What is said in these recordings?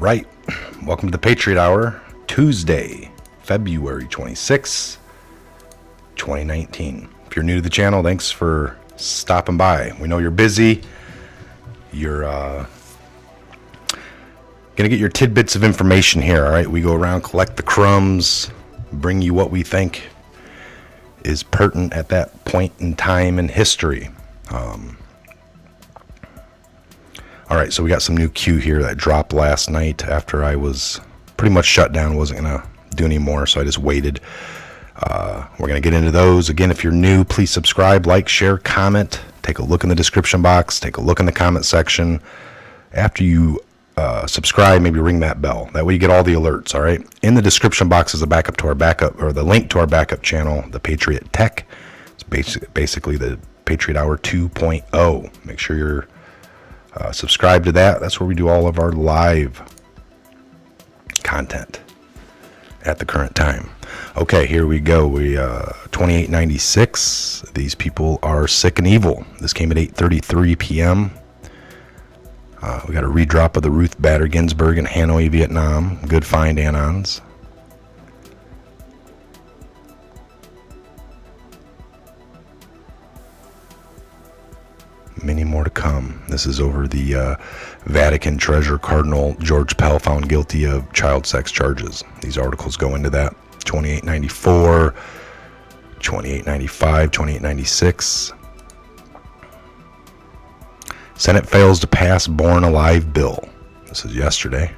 right. Welcome to the Patriot Hour, Tuesday, February 26, 2019. If you're new to the channel, thanks for stopping by. We know you're busy. You're going to get your tidbits of information here, all right? We go around, collect the crumbs, bring you what we think is pertinent at that point in time in history. All right, so we got some new Q here that dropped last night after I was pretty much shut down. Wasn't going to do any more, so I just waited. We're going to get into those. Again, if you're new, please subscribe, like, share, comment. Take a look in the description box. Take a look in the comment section. After you subscribe, maybe ring that bell. That way you get all the alerts, all right? In the description box is a backup to our backup, or the link to our backup channel, the Patriot Tech. It's basically the Patriot Hour 2.0. Make sure you're subscribe to that. That's where we do all of our live content at the current time. Okay, here we go. We 2896. These people are sick and evil. This came at 8:33 p.m. We got a redrop of the Ruth Bader Ginsburg in Hanoi, Vietnam. Good find, Anons. Many more to come. This is over the Vatican treasurer Cardinal George Pell found guilty of child sex charges. These articles go into that. 2894, 2895, 2896. Senate fails to pass Born Alive bill. This is yesterday.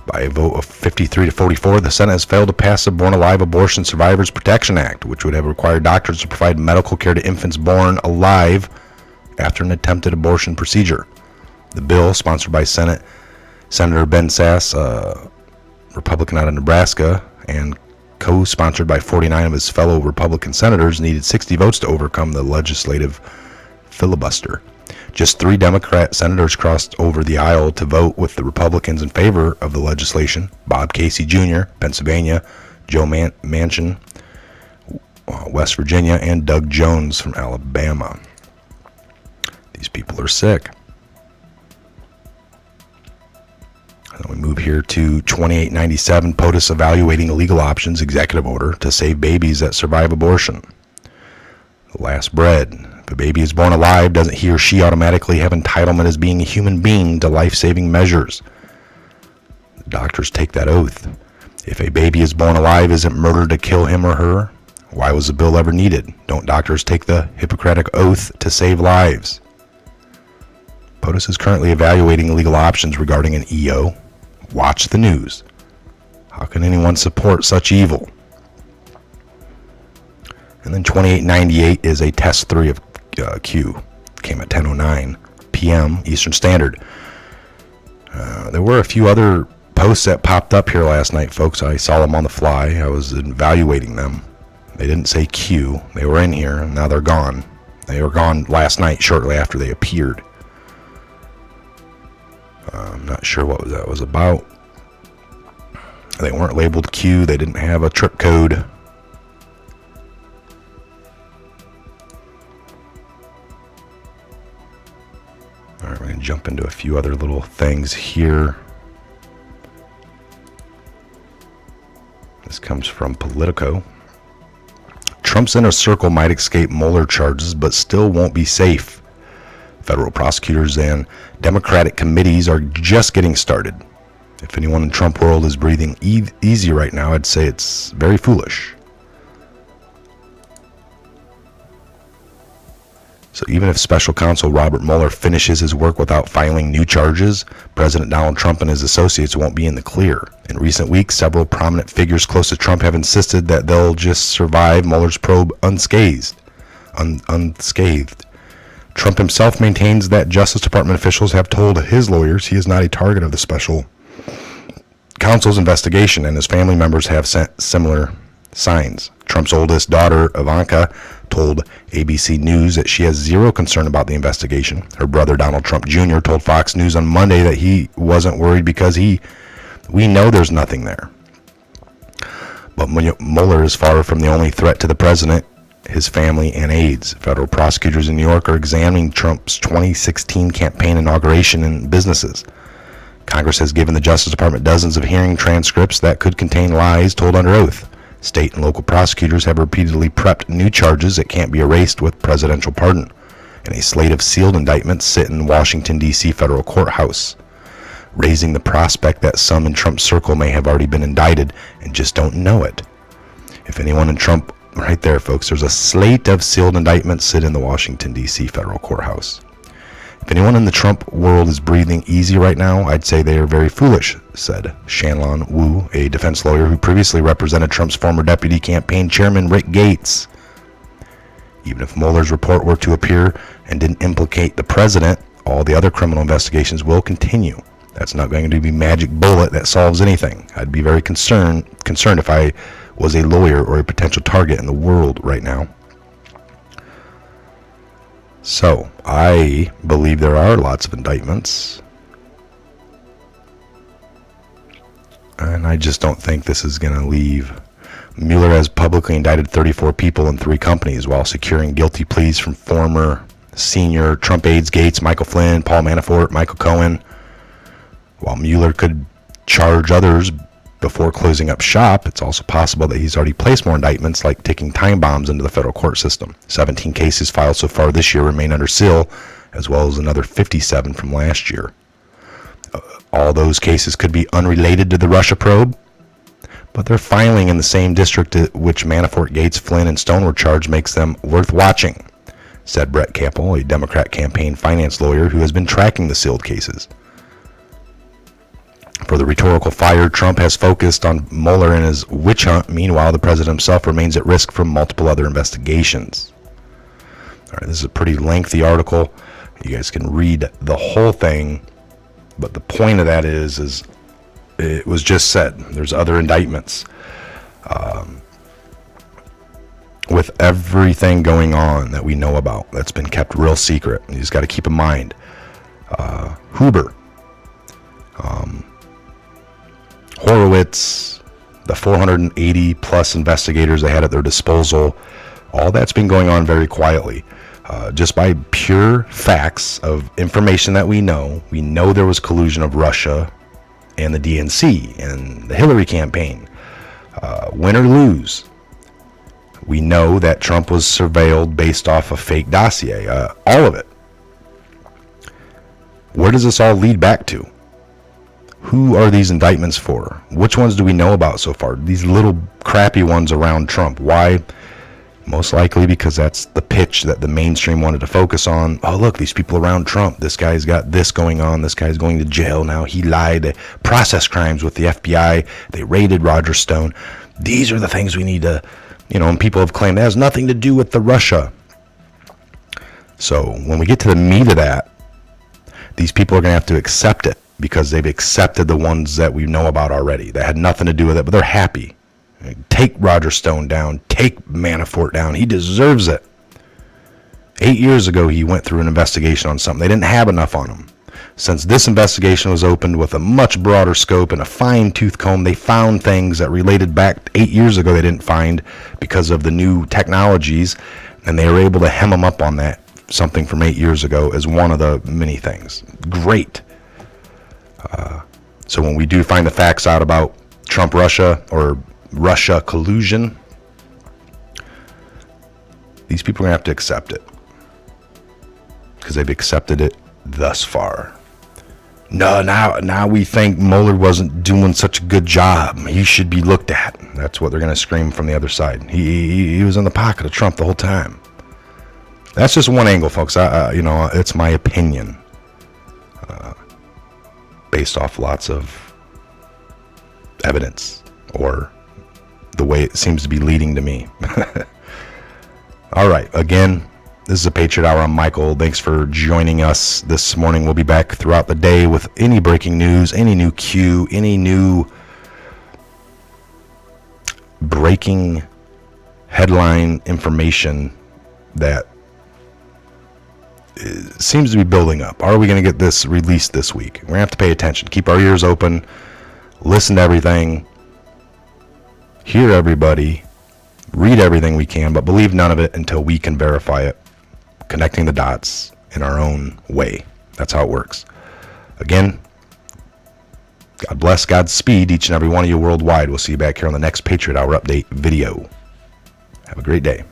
By a vote of 53 to 44, the Senate has failed to pass the Born Alive Abortion Survivors Protection Act, which would have required doctors to provide medical care to infants born alive after an attempted abortion procedure. The bill, sponsored by Senator Ben Sass, Republican out of Nebraska, and co-sponsored by 49 of his fellow Republican senators, needed 60 votes to overcome the legislative filibuster. Just 3 Democrat senators crossed over the aisle to vote with the Republicans in favor of the legislation. Bob Casey Jr., Pennsylvania, Joe Manchin, West Virginia, and Doug Jones from Alabama. These people are sick. And we move here to 2897, POTUS evaluating legal options, executive order to save babies that survive abortion. The last bread. If a baby is born alive, doesn't he or she automatically have entitlement as being a human being to life-saving measures? The doctors take that oath. If a baby is born alive, isn't murder to kill him or her? Why was the bill ever needed? Don't doctors take the Hippocratic oath to save lives? POTUS is currently evaluating legal options regarding an EO. Watch the news. How can anyone support such evil? And then 2898 is a test 3 of Q. Came at 10:09 p.m. Eastern Standard. There were a few other posts that popped up here last night, folks. I saw them on the fly. I was evaluating them. They didn't say Q. They were in here, and now they're gone. They were gone last night shortly after they appeared. I'm not sure what that was about. They weren't labeled Q. They didn't have a trip code. All right, we're going to jump into a few other little things here. This comes from Politico. Trump's inner circle might escape Mueller charges, but still won't be safe. Federal prosecutors and Democratic committees are just getting started. If anyone in Trump world is breathing easy right now, I'd say it's very foolish. So even if special counsel Robert Mueller finishes his work without filing new charges, President Donald Trump and his associates won't be in the clear. In recent weeks, several prominent figures close to Trump have insisted that they'll just survive Mueller's probe unscathed. Trump himself maintains that Justice Department officials have told his lawyers he is not a target of the special counsel's investigation, and his family members have sent similar signs. Trump's oldest daughter, Ivanka, told ABC News that she has zero concern about the investigation. Her brother, Donald Trump Jr., told Fox News on Monday that he wasn't worried because we know there's nothing there. But Mueller is far from the only threat to the president, his family, and aides. Federal prosecutors in New York are examining Trump's 2016 campaign inauguration and businesses. Congress has given the Justice Department dozens of hearing transcripts that could contain lies told under oath. State and local prosecutors have repeatedly prepped new charges that can't be erased with presidential pardon. And a slate of sealed indictments sit in Washington, D.C. federal courthouse, raising the prospect that some in Trump's circle may have already been indicted and just don't know it. If anyone in Trump, right there, folks, there's a slate of sealed indictments sit in the Washington, D.C. federal courthouse. If anyone in the Trump world is breathing easy right now, I'd say they are very foolish, said Shanlon Wu, a defense lawyer who previously represented Trump's former deputy campaign chairman, Rick Gates. Even if Mueller's report were to appear and didn't implicate the president, all the other criminal investigations will continue. That's not going to be a magic bullet that solves anything. I'd be very concerned if I was a lawyer or a potential target in the world right now. So, I believe there are lots of indictments. And I just don't think this is going to leave. Mueller has publicly indicted 34 people in 3 companies while securing guilty pleas from former senior Trump aides Gates, Michael Flynn, Paul Manafort, Michael Cohen. While Mueller could charge others before closing up shop, it's also possible that he's already placed more indictments, like ticking time bombs into the federal court system. 17 cases filed so far this year remain under seal, as well as another 57 from last year. All those cases could be unrelated to the Russia probe, but their filing in the same district at which Manafort, Gates, Flynn, and Stone were charged makes them worth watching, said Brett Campbell, a Democrat campaign finance lawyer who has been tracking the sealed cases. For the rhetorical fire, Trump has focused on Mueller and his witch hunt. Meanwhile, the president himself remains at risk from multiple other investigations. All right, this is a pretty lengthy article. You guys can read the whole thing, but the point of that is it was just said. There's other indictments. With everything going on that we know about, that's been kept real secret. You just got to keep in mind. Huber. Horowitz, the 480 plus investigators they had at their disposal, all that's been going on very quietly. Just by pure facts of information that we know there was collusion of Russia and the DNC and the Hillary campaign. Win or lose, we know that Trump was surveilled based off a fake dossier. All of it. Where does this all lead back to? Who are these indictments for? Which ones do we know about so far? These little crappy ones around Trump. Why? Most likely because that's the pitch that the mainstream wanted to focus on. Oh, look, these people around Trump. This guy's got this going on. This guy's going to jail now. He lied. They processed crimes with the FBI. They raided Roger Stone. These are the things we need to, and people have claimed it has nothing to do with the Russia. So when we get to the meat of that, these people are going to have to accept it, because they've accepted the ones that we know about already that had nothing to do with it, but they're happy. Take Roger Stone down. Take Manafort down. He deserves it. 8 years ago, he went through an investigation on something. They didn't have enough on him. Since this investigation was opened with a much broader scope and a fine-tooth comb, they found things that related back 8 years ago they didn't find because of the new technologies, and they were able to hem them up on that, something from 8 years ago, as one of the many things. Great. So when we do find the facts out about Trump-Russia or Russia collusion, these people are going to have to accept it, because they've accepted it thus far. No, now we think Mueller wasn't doing such a good job. He should be looked at. That's what they're going to scream from the other side. He was in the pocket of Trump the whole time. That's just one angle, folks. It's my opinion. Based off lots of evidence, or the way it seems to be leading to me. All right, again, this is a Patriot Hour. I'm Michael. Thanks for joining us this morning. We'll be back throughout the day with any breaking news, any new Q, any new breaking headline information that seems to be building up. Are we going to get this released this week? We're going to have to pay attention. Keep our ears open. Listen to everything. Hear everybody. Read everything we can, but believe none of it until we can verify it. Connecting the dots in our own way. That's how it works. Again, God bless, Godspeed, each and every one of you worldwide. We'll see you back here on the next Patriot Hour Update video. Have a great day.